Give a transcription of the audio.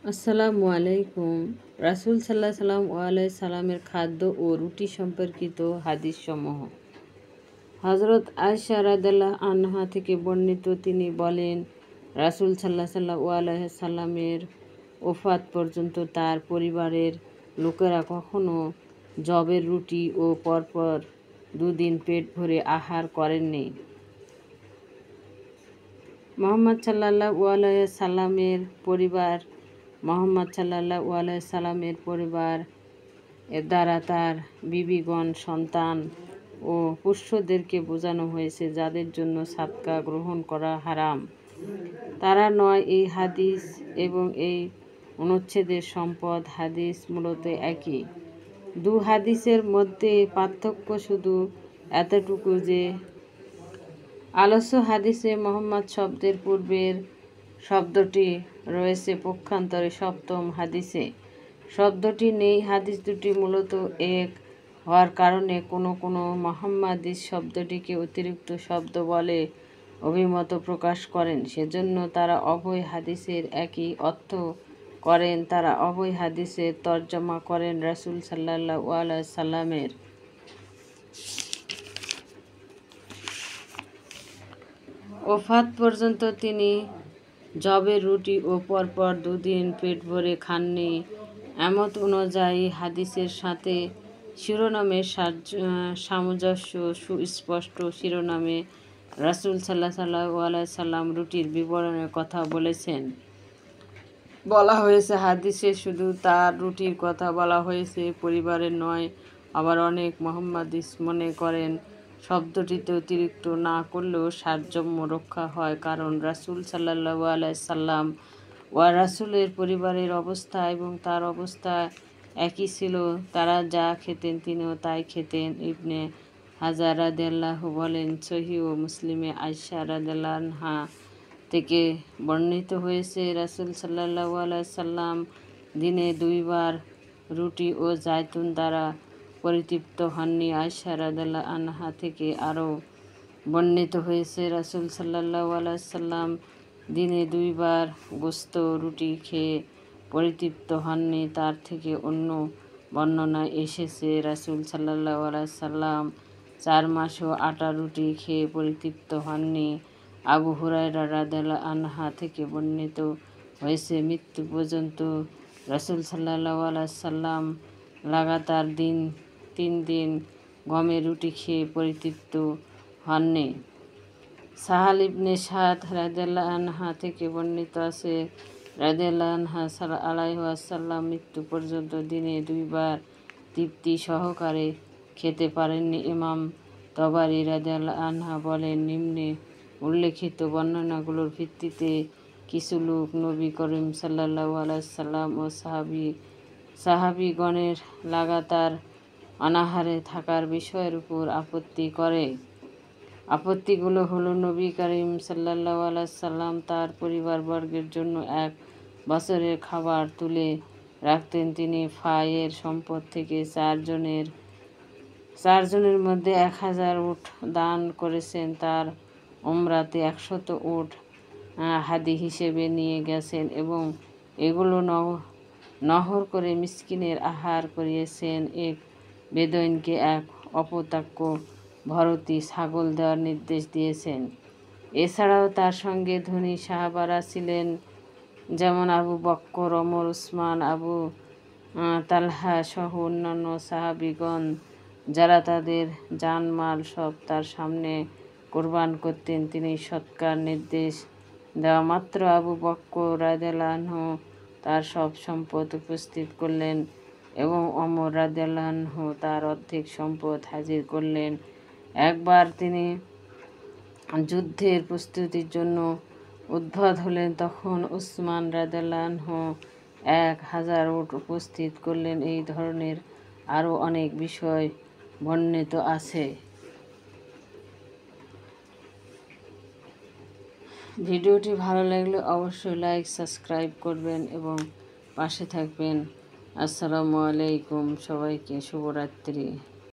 আসসালামু আলাইকুম। রাসূল সাল্লাল্লাহু আলাইহি সাল্লামের খাদ্য ও রুটি সম্পর্কিত হাদিস সমূহ। হযরত আয়েশা রাদিয়াল্লাহু আনহা থেকে বর্ণিত, তিনি বলেন, রাসূল সাল্লাল্লাহু আলাইহি সাল্লামের ওফাত পর্যন্ত তার পরিবারের লোকেরা কখনো যবের রুটি ও পরপর দুদিন পেট ভরে আহার করেননি। মুহাম্মদ সাল্লাল্লাহু আলাইহি সাল্লামের পরিবার এর দ্বারা তার বিবিগণ, সন্তান ও পোষ্যদেরকে বোঝানো হয়েছে যাদের জন্য সাদকা গ্রহণ করা হারাম। তারা নয়। এই হাদিস এবং এই অনুচ্ছেদের সম্পদ হাদিস মূলত একই। দু হাদিসের মধ্যে পার্থক্য শুধু এতটুকু যে আলোচ্য হাদিসে মুহাম্মদ শব্দের পূর্বের শব্দটি রয়েছে, পক্ষান্তরে সপ্তম হাদিসে শব্দটি নেই। হাদিস দুটি মূলত এক হওয়ার কারণে কোনো মুহাম্মাদিস শব্দটিকে অতিরিক্ত শব্দ বলে অভিমত প্রকাশ করেন। সেজন্য তারা উভয় হাদিসের একই অর্থ করেন। তারা উভয় হাদিসের তরজমা করেন রাসূল সাল্লাল্লাহু আলাইহি সাল্লামের ওফাত পর্যন্ত তিনি যবের রুটি ও পরপর দুদিন পেট ভরে খাননি। এমত অনুযায়ী হাদিসের সাথে শিরোনামের সামঞ্জস্য সুস্পষ্ট। শিরোনামে রাসূল সাল্লাল্লাহু আলাইহি সাল্লাম রুটির বিবরণের কথা বলা হয়েছে। হাদিসে শুধু তার রুটির কথা বলা হয়েছে, পরিবারের নয়। আবার অনেক মুহাম্মাদিস মনে করেন শব্দটিতে অতিরিক্ত না করলেও সারজম্য রক্ষা হয়, কারণ রাসূল সাল্লাল্লাহু আলাইহি সাল্লাম ও রাসূলের পরিবারের অবস্থা এবং তার অবস্থা একই ছিল। তারা যা খেতেন তিনিও তাই খেতেন। ইবনে হাজার রাদিয়াল্লাহু বলেন, সহিহ মুসলিমে আয়েশা রাদিয়াল্লাহু আনহা থেকে বর্ণিত হয়েছে, রাসূল সাল্লাল্লাহু আলাইহি সাল্লাম দিনে 2 বার রুটি ও জায়তুন দ্বারা পরিতৃপ্ত হননি। আয়েশা রাদিয়াল্লাহু আনহা থেকে আরও বর্ণিত হয়েছে, রাসূল সাল্লাল্লাহু আলাইহি সাল্লাম দিনে 2 বার গোশত রুটি খেয়ে পরিতৃপ্ত হননি। তার থেকে অন্য বর্ণনায় এসেছে, রাসূল সাল্লাল্লাহু আলাইহি সাল্লাম 4 মাসও আটা রুটি খেয়ে পরিতৃপ্ত হননি। আবু হুরায়রা রাদিয়াল্লাহু আনহু থেকে বর্ণিত হয়েছে, মৃত্যু পর্যন্ত রাসূল সাল্লাল্লাহু আলাইহি সাল্লাম লাগাতার 3 দিন গমের রুটি খেয়ে পরিতৃপ্ত হননি। সাহাল ইবনে সাদ রাদিয়াল্লাহু আনহু থেকে বর্ণিত আছে, রাদিয়াল্লাহু আনহু আলাইহি ওয়াসাল্লাম মৃত্যু পর্যন্ত দিনে 2 বার তৃপ্তি সহকারে খেতে পারেননি। ইমাম তবারী রাদিয়াল্লাহু আনহু বলেন, নিম্নে উল্লেখিত বর্ণনাগুলোর ভিত্তিতে কিছু লোক নবী করিম সাল্লাল্লাহু আলাইহি সাল্লাম ও সাহাবীগণের লাগাতার অনাহারে থাকার বিষয়ের উপর আপত্তি করে। আপত্তিগুলো হলো, নবী করিম সাল্লাল্লাহু আলাইহি সাল্লাম তার পরিবারবর্গের জন্য 1 বছরের খাবার তুলে রাখতেন। তিনি এর সম্পদ থেকে 4 জনের মধ্যে 1000 উট দান করেছেন। তার উমরাতে 100 উট হাদি হিসেবে নিয়ে গেছেন এবং এগুলো নহর করে মিসকিনের আহার করিয়েছেন। এক বেদুইনকে 1 অপত্যাক্ষ ভরতি ছাগল দেওয়ার নির্দেশ দিয়েছেন। এছাড়াও তার সঙ্গে ধনী সাহাবারা ছিলেন, যেমন আবু বকর, ওমর, উসমান, আবু তালহা সহ অন্যান্য সাহাবীগণ, যারা তাদের জানমাল সব তার সামনে কোরবান করতেন। তিনি সৎকার নির্দেশ দেওয়া মাত্র আবু বকর রাদিয়াল্লাহু আনহু তার সব সম্পদ উপস্থিত করলেন এবং ওমর রাদিয়াল্লাহু আনহু তার অর্ধেক সম্পদ হাজির করলেন। একবার তিনি যুদ্ধের প্রস্তুতির জন্য উদ্যত হলেন, তখন উসমান রাদিয়াল্লাহু আনহু 1000 উট উপস্থিত করলেন। এই ধরনের আরও অনেক বিষয় বর্ণিত আছে। ভিডিওটি ভালো লাগলে অবশ্যই লাইক, সাবস্ক্রাইব করবেন এবং পাশে থাকবেন। আসসালামু আলাইকুম। সবাইকে শুভরাত্রি।